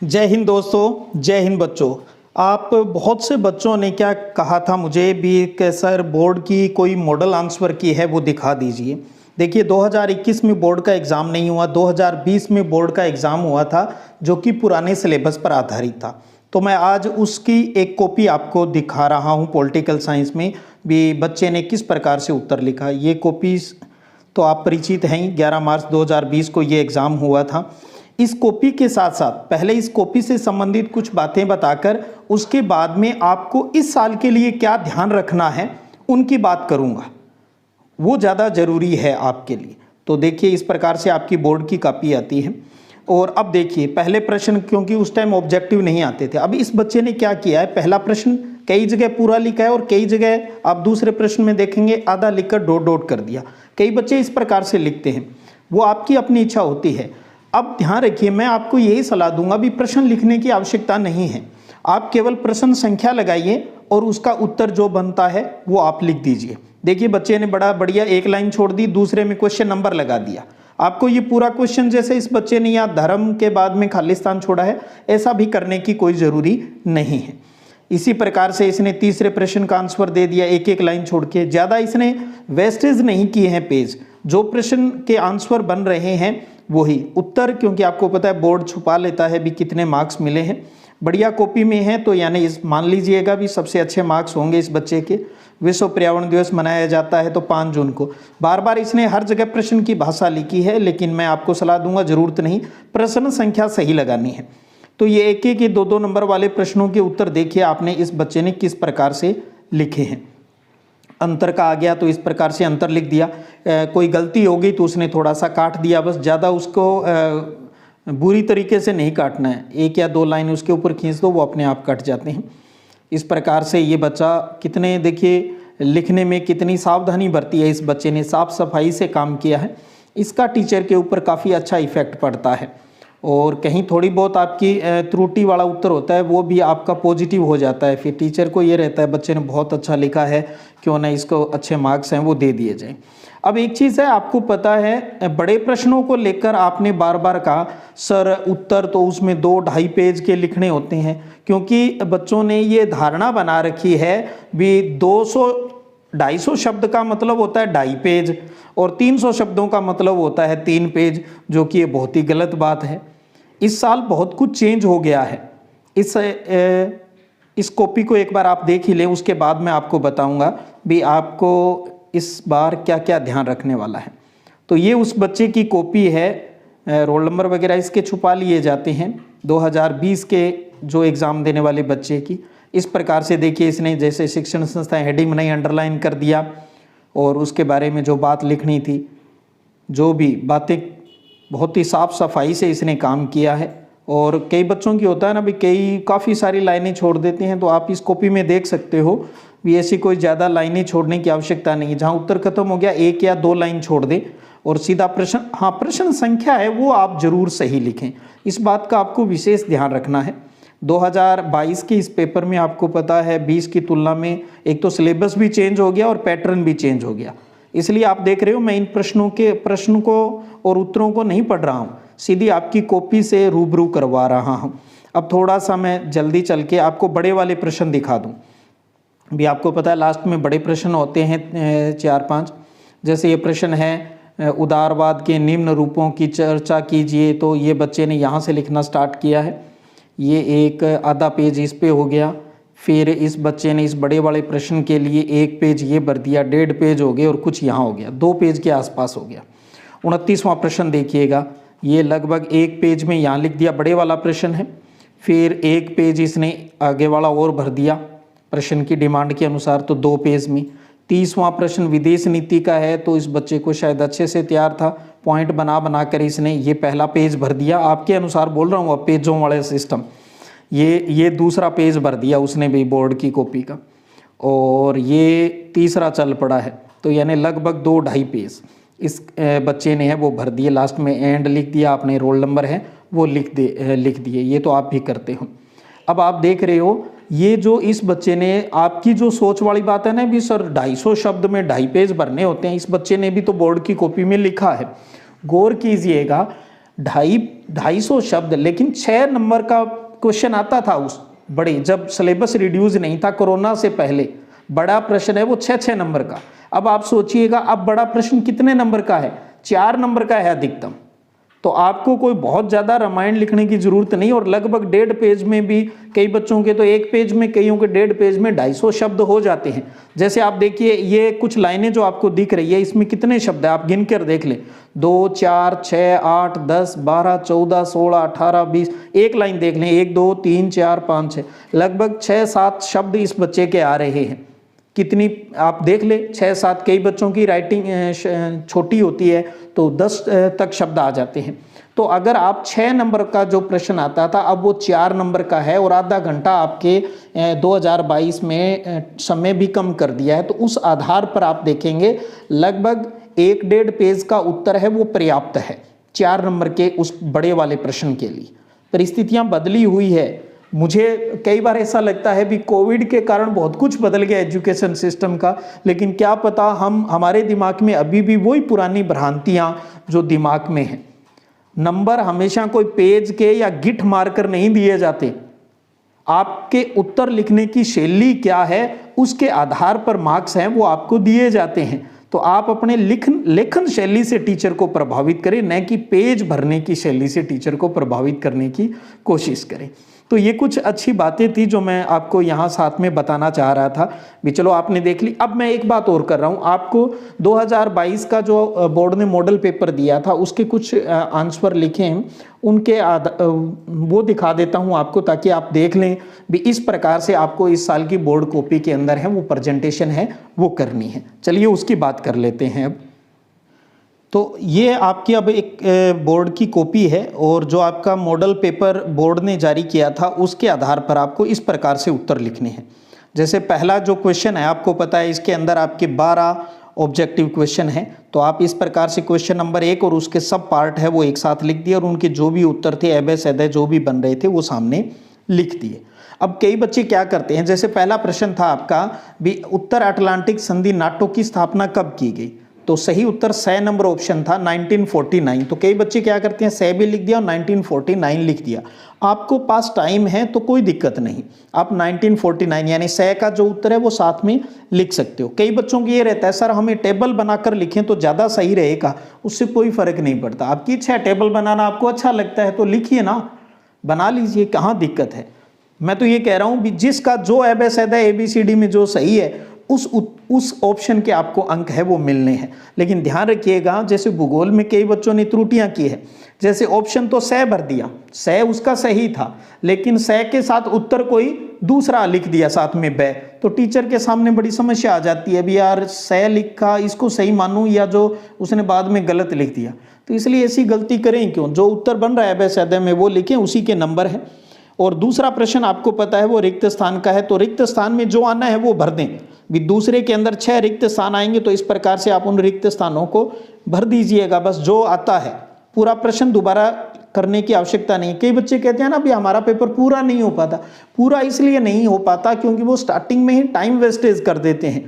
जय हिंद दोस्तों, जय हिंद बच्चों। आप बहुत से बच्चों ने क्या कहा था मुझे भी कि सर बोर्ड की कोई मॉडल आंसर की है वो दिखा दीजिए। देखिए 2021 में बोर्ड का एग्ज़ाम नहीं हुआ, 2020 में बोर्ड का एग्ज़ाम हुआ था जो कि पुराने सिलेबस पर आधारित था। तो मैं आज उसकी एक कॉपी आपको दिखा रहा हूँ। पॉलिटिकल साइंस में भी बच्चे ने किस प्रकार से उत्तर लिखा, ये कॉपी तो आप परिचित हैं। 11 मार्च 2020 को ये एग्ज़ाम हुआ था। इस कॉपी के साथ साथ पहले इस कॉपी से संबंधित कुछ बातें बताकर उसके बाद में आपको इस साल के लिए क्या ध्यान रखना है उनकी बात करूंगा, वो ज़्यादा ज़रूरी है आपके लिए। तो देखिए इस प्रकार से आपकी बोर्ड की कॉपी आती है। और अब देखिए पहले प्रश्न, क्योंकि उस टाइम ऑब्जेक्टिव नहीं आते थे। अब इस बच्चे ने क्या किया है, पहला प्रश्न कई जगह पूरा लिखा है और कई जगह आप दूसरे प्रश्न में देखेंगे आधा लिखकर डॉट डॉट कर दिया। कई बच्चे इस प्रकार से लिखते हैं, वो आपकी अपनी इच्छा होती है। अब ध्यान रखिए, मैं आपको यही सलाह दूंगा भी प्रश्न लिखने की आवश्यकता नहीं है। आप केवल प्रश्न संख्या लगाइए और उसका उत्तर जो बनता है वो आप लिख दीजिए। देखिए बच्चे ने बड़ा बढ़िया एक लाइन छोड़ दी, दूसरे में क्वेश्चन नंबर लगा दिया। आपको ये पूरा क्वेश्चन, जैसे इस बच्चे ने यहाँ धर्म के बाद में खालिस्तान छोड़ा है, ऐसा भी करने की कोई ज़रूरी नहीं है। इसी प्रकार से इसने तीसरे प्रश्न का आंसर दे दिया एक एक लाइन छोड़ के। ज़्यादा इसने वेस्टेज नहीं किए हैं पेज। जो प्रश्न के आंसर बन रहे हैं वही उत्तर, क्योंकि आपको पता है बोर्ड छुपा लेता है भी कितने मार्क्स मिले हैं। बढ़िया कॉपी में है तो यानी इस मान लीजिएगा भी सबसे अच्छे मार्क्स होंगे इस बच्चे के। विश्व पर्यावरण दिवस मनाया जाता है तो 5 जून को। बार बार इसने हर जगह प्रश्न की भाषा लिखी है, लेकिन मैं आपको सलाह दूंगा जरूरत नहीं, प्रश्न संख्या सही लगानी है। तो ये एक एक के 2-2 नंबर वाले प्रश्नों के उत्तर देखिए आपने इस बच्चे ने किस प्रकार से लिखे हैं। अंतर का आ गया तो इस प्रकार से अंतर लिख दिया। कोई गलती हो गई तो उसने थोड़ा सा काट दिया, बस ज़्यादा उसको बुरी तरीके से नहीं काटना है। 1 या 2 लाइन उसके ऊपर खींच दो, वो अपने आप कट जाते हैं। इस प्रकार से ये बच्चा कितने, देखिए लिखने में कितनी सावधानी बरती है। इस बच्चे ने साफ सफाई से काम किया है। इसका टीचर के ऊपर काफ़ी अच्छा इफेक्ट पड़ता है। और कहीं थोड़ी बहुत आपकी त्रुटि वाला उत्तर होता है वो भी आपका पॉजिटिव हो जाता है। फिर टीचर को ये रहता है बच्चे ने बहुत अच्छा लिखा है, क्यों ना इसको अच्छे मार्क्स हैं वो दे दिए जाएं। अब एक चीज़ है, आपको पता है बड़े प्रश्नों को लेकर आपने बार बार कहा सर उत्तर तो उसमें 2-2.5 पेज के लिखने होते हैं, क्योंकि बच्चों ने ये धारणा बना रखी है भी 200-250 शब्द का मतलब होता है 2.5 पेज और 300 शब्दों का मतलब होता है 3 पेज, जो कि ये बहुत ही गलत बात है। इस साल बहुत कुछ चेंज हो गया है। इस कॉपी को एक बार आप देख ही लें, उसके बाद मैं आपको बताऊंगा भी आपको इस बार क्या क्या ध्यान रखने वाला है। तो ये उस बच्चे की कॉपी है। रोल नंबर वगैरह इसके छुपा लिए जाते हैं 2020 के जो एग्ज़ाम देने वाले बच्चे की। इस प्रकार से देखिए इसने जैसे शिक्षण संस्था हेडिंग बनाई, अंडरलाइन कर दिया और उसके बारे में जो बात लिखनी थी, जो भी बातें, बहुत ही साफ सफाई से इसने काम किया है। और कई बच्चों की होता है ना भी काफ़ी सारी लाइनें छोड़ देते हैं, तो आप इस कॉपी में देख सकते हो भी ऐसी कोई ज़्यादा लाइनें छोड़ने की आवश्यकता नहीं है। जहाँ उत्तर खत्म हो गया 1 या 2 लाइन छोड़ दे और सीधा प्रश्न, हाँ प्रश्न संख्या है वो आप जरूर सही लिखें। इस बात का आपको विशेष ध्यान रखना है। 2022 के इस पेपर में आपको पता है 20 की तुलना में एक तो सिलेबस भी चेंज हो गया और पैटर्न भी चेंज हो गया। इसलिए आप देख रहे हो मैं इन प्रश्नों को और उत्तरों को नहीं पढ़ रहा हूँ, सीधी आपकी कॉपी से रूबरू करवा रहा हूँ। अब थोड़ा सा मैं जल्दी चल के आपको बड़े वाले प्रश्न दिखा दूँ। भी आपको पता है लास्ट में बड़े प्रश्न होते हैं 4-5। जैसे ये प्रश्न है उदारवाद के निम्न रूपों की चर्चा कीजिए, तो ये बच्चे ने यहाँ से लिखना स्टार्ट किया है। ये एक आधा पेज इस पे हो गया। फिर इस बच्चे ने इस बड़े वाले प्रश्न के लिए 1 पेज ये भर दिया, 1.5 पेज हो गए और कुछ यहाँ हो गया, 2 पेज के आसपास हो गया। 29वां प्रश्न देखिएगा, ये लगभग 1 पेज में यहाँ लिख दिया, बड़े वाला प्रश्न है। फिर 1 पेज इसने आगे वाला और भर दिया प्रश्न की डिमांड के अनुसार, तो 2 पेज में। 30वां प्रश्न विदेश नीति का है, तो इस बच्चे को शायद अच्छे से तैयार था, पॉइंट बना कर इसने ये पहला पेज भर दिया। आपके अनुसार बोल रहा हूँ, अब पेजों वाले सिस्टम, ये दूसरा पेज भर दिया उसने भी बोर्ड की कॉपी का, और ये तीसरा चल पड़ा है। तो यानी लगभग 2-2.5 पेज इस बच्चे ने है वो भर दिए। लास्ट में एंड लिख दिया, अपने रोल नंबर है वो लिख दिए। ये तो आप भी करते हो। अब आप देख रहे हो ये जो इस बच्चे ने, आपकी जो सोच वाली बात है ना भी सर 250 शब्द में 2.5 पेज भरने होते हैं, इस बच्चे ने भी तो बोर्ड की कॉपी में लिखा है। गौर कीजिएगा 250 शब्द, लेकिन 6 नंबर का क्वेश्चन आता था उस बड़े, जब सिलेबस रिड्यूस नहीं था कोरोना से पहले, बड़ा प्रश्न है वो 6 नंबर का। अब आप सोचिएगा अब बड़ा प्रश्न कितने नंबर का है, 4 नंबर का है अधिकतम। तो आपको कोई बहुत ज़्यादा रामायण लिखने की जरूरत नहीं, और लगभग 1.5 पेज में भी, कई बच्चों के तो 1 पेज में, कईयों के 1.5 पेज में 250 शब्द हो जाते हैं। जैसे आप देखिए ये कुछ लाइनें जो आपको दिख रही है, इसमें कितने शब्द है आप गिन कर देख लें, 2 4 6 8 10 12 14 16 18 20, एक लाइन देख लें, 1 2 3 4 5 6, लगभग 6-7 शब्द इस बच्चे के आ रहे हैं। कितनी आप देख ले, 6-7, कई बच्चों की राइटिंग छोटी होती है तो 10 तक शब्द आ जाते हैं। तो अगर आप 6 नंबर का जो प्रश्न आता था, अब वो 4 नंबर का है, और आधा घंटा आपके 2022 में समय भी कम कर दिया है, तो उस आधार पर आप देखेंगे लगभग 1-1.5 पेज का उत्तर है वो पर्याप्त है 4 नंबर के उस बड़े वाले प्रश्न के लिए। परिस्थितियां बदली हुई है। मुझे कई बार ऐसा लगता है भी कोविड के कारण बहुत कुछ बदल गया एजुकेशन सिस्टम का, लेकिन क्या पता हमारे दिमाग में अभी भी वही पुरानी भ्रांतियां जो दिमाग में हैं। नंबर हमेशा कोई पेज के या गिठ मारकर नहीं दिए जाते, आपके उत्तर लिखने की शैली क्या है उसके आधार पर मार्क्स हैं वो आपको दिए जाते हैं। तो आप अपने लेखन शैली से टीचर को प्रभावित करें, न कि पेज भरने की शैली से टीचर को प्रभावित करने की कोशिश करें। तो ये कुछ अच्छी बातें थी जो मैं आपको यहाँ साथ में बताना चाह रहा था भी। चलो आपने देख ली। अब मैं एक बात और कर रहा हूँ, आपको 2022 का जो बोर्ड ने मॉडल पेपर दिया था उसके कुछ आंसर लिखे हैं, उनके वो दिखा देता हूँ आपको, ताकि आप देख लें भी इस प्रकार से आपको इस साल की बोर्ड कॉपी के अंदर है वो प्रेजेंटेशन है वो करनी है। चलिए उसकी बात कर लेते हैं अब। तो ये आपकी अब एक बोर्ड की कॉपी है, और जो आपका मॉडल पेपर बोर्ड ने जारी किया था उसके आधार पर आपको इस प्रकार से उत्तर लिखने हैं। जैसे पहला जो क्वेश्चन है आपको पता है इसके अंदर आपके 12 ऑब्जेक्टिव क्वेश्चन है, तो आप इस प्रकार से क्वेश्चन नंबर 1 और उसके सब पार्ट है वो एक साथ लिख दिए, और उनके जो भी उत्तर थे एबे सैदे जो भी बन रहे थे वो सामने लिख दिए। अब कई बच्चे क्या करते हैं, जैसे पहला प्रश्न था आपका भी उत्तर अटलांटिक संधि नाटो की स्थापना कब की गई, तो सही उत्तर 6 नंबर ऑप्शन था 1949। तो कई बच्चे क्या करते हैं 6 भी लिख दिया और 1949 लिख दिया। आपको पास टाइम है तो कोई दिक्कत नहीं, आप 1949 यानी 6 का जो उत्तर है वो साथ में लिख सकते हो। कई बच्चों की ये रहता है सर हमें टेबल बनाकर लिखें तो ज़्यादा सही रहेगा, उससे कोई फर्क नहीं पड़ता। आपकी इच्छा है टेबल बनाना, आपको अच्छा लगता है तो लिखिए ना, बना लीजिए, कहाँ दिक्कत है। मैं तो ये कह रहा हूँ जिसका जो ABCD में जो सही है उस ऑप्शन के आपको अंक है वो मिलने हैं। लेकिन ध्यान रखिएगा जैसे भूगोल में कई बच्चों ने त्रुटियां की है, जैसे ऑप्शन तो 6 भर दिया, 6 उसका सही था, लेकिन 6 के साथ उत्तर कोई दूसरा लिख दिया साथ में बै, तो टीचर के सामने बड़ी समस्या आ जाती है भी यार 6 लिखा इसको सही मानूं या जो उसने बाद में गलत लिख दिया। तो इसलिए ऐसी गलती करें क्यों, जो उत्तर बन रहा है बेसैदे में वो लिखें, उसी के नंबर है। और दूसरा प्रश्न आपको पता है वो रिक्त स्थान का है, तो रिक्त स्थान में जो आना है वो भर दें भी। दूसरे के अंदर 6 रिक्त स्थान आएंगे तो इस प्रकार से आप उन रिक्त स्थानों को भर दीजिएगा, बस जो आता है। पूरा प्रश्न दोबारा करने की आवश्यकता नहीं। कई बच्चे कहते हैं ना भी हमारा पेपर पूरा नहीं हो पाता, पूरा इसलिए नहीं हो पाता क्योंकि वो स्टार्टिंग में ही टाइम वेस्टेज कर देते हैं।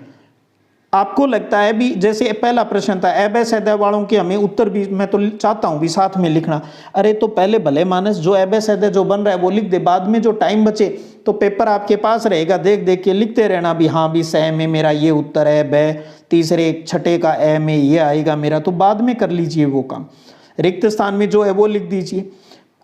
आपको लगता है भी जैसे पहला प्रश्न था एबे वालों के हमें उत्तर भी मैं तो चाहता हूं भी साथ में लिखना, अरे तो पहले भले मानस जो एबे जो बन रहा है वो लिख दे, बाद में जो टाइम बचे तो पेपर आपके पास रहेगा, देख देख के लिखते रहना भी हाँ भी 6 में मेरा ये उत्तर है, बै तीसरे छठे का ए में ये आएगा मेरा, तो बाद में कर लीजिए वो काम। रिक्त स्थान में जो है वो लिख दीजिए।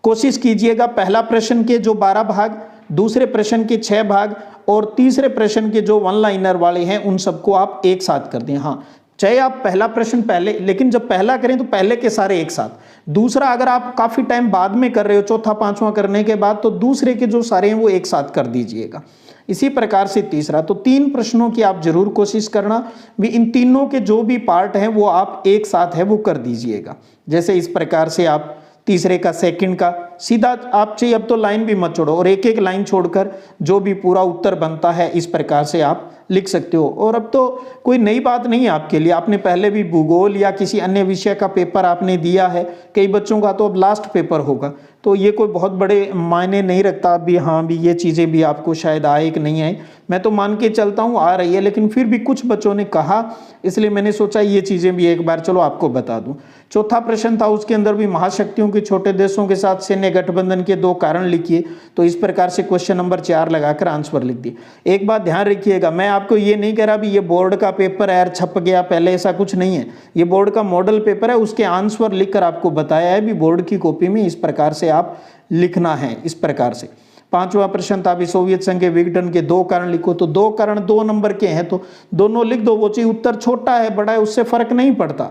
कोशिश कीजिएगा पहला प्रश्न के जो 12 भाग, दूसरे प्रश्न के 6 भाग और तीसरे प्रश्न के जो 1 लाइनर वाले हैं उन सबको आप एक साथ कर दें। हाँ, चाहे आप पहला प्रश्न पहले, लेकिन जब पहला करें तो पहले के सारे एक साथ, दूसरा अगर आप काफ़ी टाइम बाद में कर रहे हो, चौथा पांचवा करने के बाद, तो दूसरे के जो सारे हैं वो एक साथ कर दीजिएगा। इसी प्रकार से तीसरा, तो 3 प्रश्नों की आप जरूर कोशिश करना भी, इन तीनों के जो भी पार्ट हैं वो आप एक साथ है वो कर दीजिएगा। जैसे इस प्रकार से आप तीसरे का सेकंड का सीधा आप चाहिए अब तो लाइन भी मत छोड़ो और एक एक लाइन छोड़कर जो भी पूरा उत्तर बनता है इस प्रकार से आप लिख सकते हो। और अब तो कोई नई बात नहीं है आपके लिए, आपने पहले भी भूगोल या किसी अन्य विषय का पेपर आपने दिया है, कई बच्चों का तो अब लास्ट पेपर होगा, तो ये कोई बहुत बड़े मायने नहीं रखता अभी। हाँ भी ये चीज़ें भी आपको शायद आए कि नहीं आए, मैं तो मान के चलता हूँ आ रही है, लेकिन फिर भी कुछ बच्चों ने कहा इसलिए मैंने सोचा ये चीज़ें भी एक बार चलो आपको बता दूं। चौथा प्रश्न था उसके अंदर भी महाशक्तियों के छोटे देशों के साथ सैन्य गठबंधन के 2 कारण लिखिए, तो इस प्रकार से क्वेश्चन नंबर 4 लगाकर आंसर लिख दिए। एक बात ध्यान रखिएगा, मैं आपको ये नहीं कह रहा भी ये बोर्ड का पेपर है छप गया पहले, ऐसा कुछ नहीं है। ये बोर्ड का मॉडल पेपर है, उसके आंसर लिखकर आपको बताया है भी बोर्ड की कॉपी में इस प्रकार से आप लिखना है इस प्रकार से। 5वां प्रश्न था भी सोवियत संघ के विघटन के 2 कारण लिखो, तो 2 कारण 2 नंबर के हैं तो दोनों लिख दो, वो चाहिए उत्तर छोटा है बड़ा है उससे फर्क नहीं पड़ता।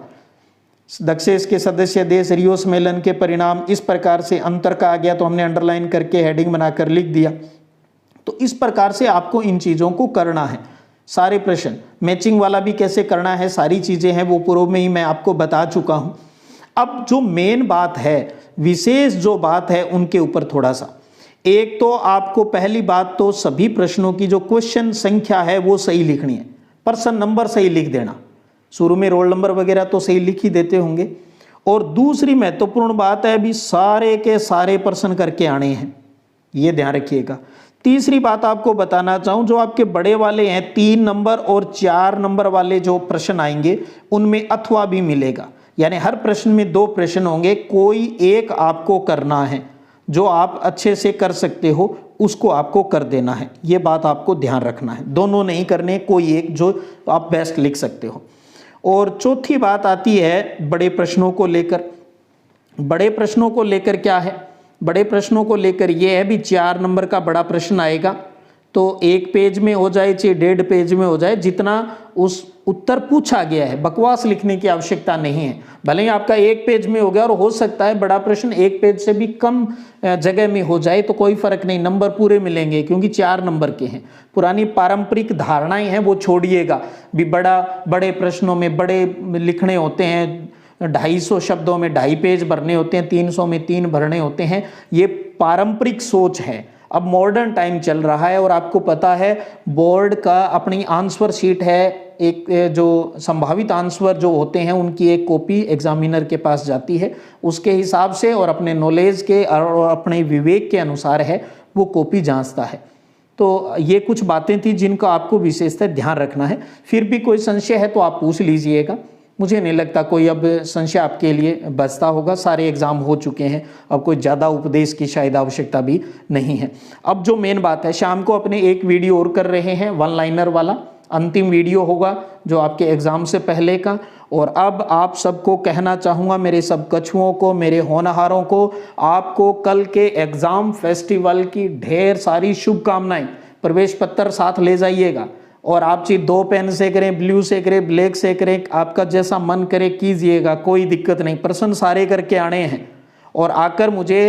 दक्षेश के सदस्य देश रियो सम्मेलन के परिणाम इस प्रकार से अंतर का आ गया तो हमने अंडरलाइन करके हेडिंग बनाकर लिख दिया। तो इस प्रकार से आपको इन चीजों को करना है। सारे प्रश्न मैचिंग वाला भी कैसे करना है, सारी चीजें हैं वो पूर्व में ही मैं आपको बता चुका हूं। अब जो मेन बात है, विशेष जो बात है उनके ऊपर थोड़ा सा, एक तो आपको पहली बात तो सभी प्रश्नों की जो क्वेश्चन संख्या है वो सही लिखनी है, पर्सन नंबर सही लिख देना। शुरू में रोल नंबर वगैरह तो सही लिख ही देते होंगे। और दूसरी महत्वपूर्ण बात है भी सारे के सारे प्रश्न करके आने हैं, ये ध्यान रखिएगा। तीसरी बात आपको बताना चाहूं, जो आपके बड़े वाले हैं 3 नंबर और 4 नंबर वाले जो प्रश्न आएंगे उनमें अथवा भी मिलेगा, यानी हर प्रश्न में 2 प्रश्न होंगे, कोई एक आपको करना है, जो आप अच्छे से कर सकते हो उसको आपको कर देना है। ये बात आपको ध्यान रखना है, दोनों नहीं करने, कोई एक जो आप बेस्ट लिख सकते हो। और चौथी बात आती है बड़े प्रश्नों को लेकर। बड़े प्रश्नों को लेकर क्या है, बड़े प्रश्नों को लेकर ये है भी 4 नंबर का बड़ा प्रश्न आएगा तो 1 पेज में हो जाए चाहे 1.5 पेज में हो जाए, जितना उस उत्तर पूछा गया है, बकवास लिखने की आवश्यकता नहीं है। भले ही आपका 1 पेज में हो गया और हो सकता है बड़ा प्रश्न 1 पेज से भी कम जगह में हो जाए, तो कोई फर्क नहीं, नंबर पूरे मिलेंगे क्योंकि 4 नंबर के हैं। पुरानी पारंपरिक धारणाएं हैं वो छोड़िएगा भी, बड़े प्रश्नों में बड़े लिखने होते हैं, 250 शब्दों में 2.5 पेज भरने होते हैं, 300 में 3 भरने होते हैं, ये पारंपरिक सोच है। अब मॉडर्न टाइम चल रहा है और आपको पता है बोर्ड का अपनी आंसर शीट है, एक जो संभावित आंसर जो होते हैं उनकी एक कॉपी एग्जामिनर के पास जाती है, उसके हिसाब से और अपने नॉलेज के और अपने विवेक के अनुसार है वो कॉपी जांचता है। तो ये कुछ बातें थी जिनका आपको विशेषतः ध्यान रखना है। फिर भी कोई संशय है तो आप पूछ लीजिएगा, मुझे नहीं लगता कोई अब संशय आपके लिए बचता होगा, सारे एग्जाम हो चुके हैं, अब कोई ज़्यादा उपदेश की शायद आवश्यकता भी नहीं है। अब जो मेन बात है, शाम को अपने एक वीडियो और कर रहे हैं 1 लाइनर वाला, अंतिम वीडियो होगा जो आपके एग्ज़ाम से पहले का। और अब आप सबको कहना चाहूँगा, मेरे सब कछुओं को, मेरे होनहारों को, आपको कल के एग्ज़ाम फेस्टिवल की ढेर सारी शुभकामनाएं। प्रवेश पत्र साथ ले जाइएगा और आप चाहिए 2 पेन से करें, ब्लू से करें, ब्लैक से करें, आपका जैसा मन करे कीजिएगा, कोई दिक्कत नहीं, प्रश्न सारे करके आने हैं। और आकर मुझे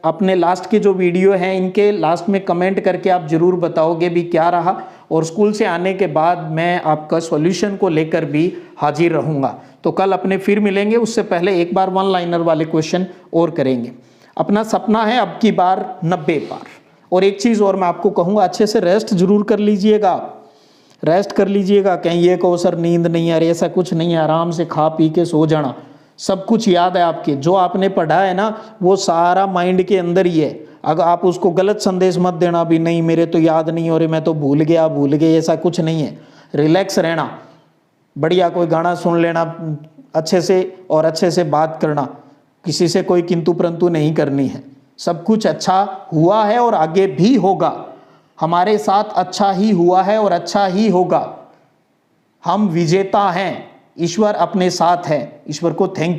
अपने लास्ट के जो वीडियो हैं इनके लास्ट में कमेंट करके आप ज़रूर बताओगे भी क्या रहा, और स्कूल से आने के बाद मैं आपका सॉल्यूशन को लेकर भी हाजिर रहूँगा। तो कल अपने फिर मिलेंगे, उससे पहले एक बार 1 लाइनर वाले क्वेश्चन और करेंगे। अपना सपना है अब की बार 90 पार। और एक चीज़ और मैं आपको कहूँगा, अच्छे से रेस्ट जरूर कर लीजिएगा, रेस्ट कर लीजिएगा। कहीं ये कहो सर नींद नहीं आ रही, ऐसा कुछ नहीं है, आराम से खा पी के सो जाना, सब कुछ याद है आपके, जो आपने पढ़ा है ना वो सारा माइंड के अंदर ही है। अगर आप उसको गलत संदेश मत देना भी नहीं मेरे तो याद नहीं हो रहे, मैं तो भूल गया, ऐसा कुछ नहीं है। रिलैक्स रहना, बढ़िया कोई गाना सुन लेना अच्छे से, और अच्छे से बात करना, किसी से कोई किंतु परंतु नहीं करनी है। सब कुछ अच्छा हुआ है और आगे भी होगा, हमारे साथ अच्छा ही हुआ है और अच्छा ही होगा। हम विजेता हैं, ईश्वर अपने साथ है। ईश्वर को थैंक यू।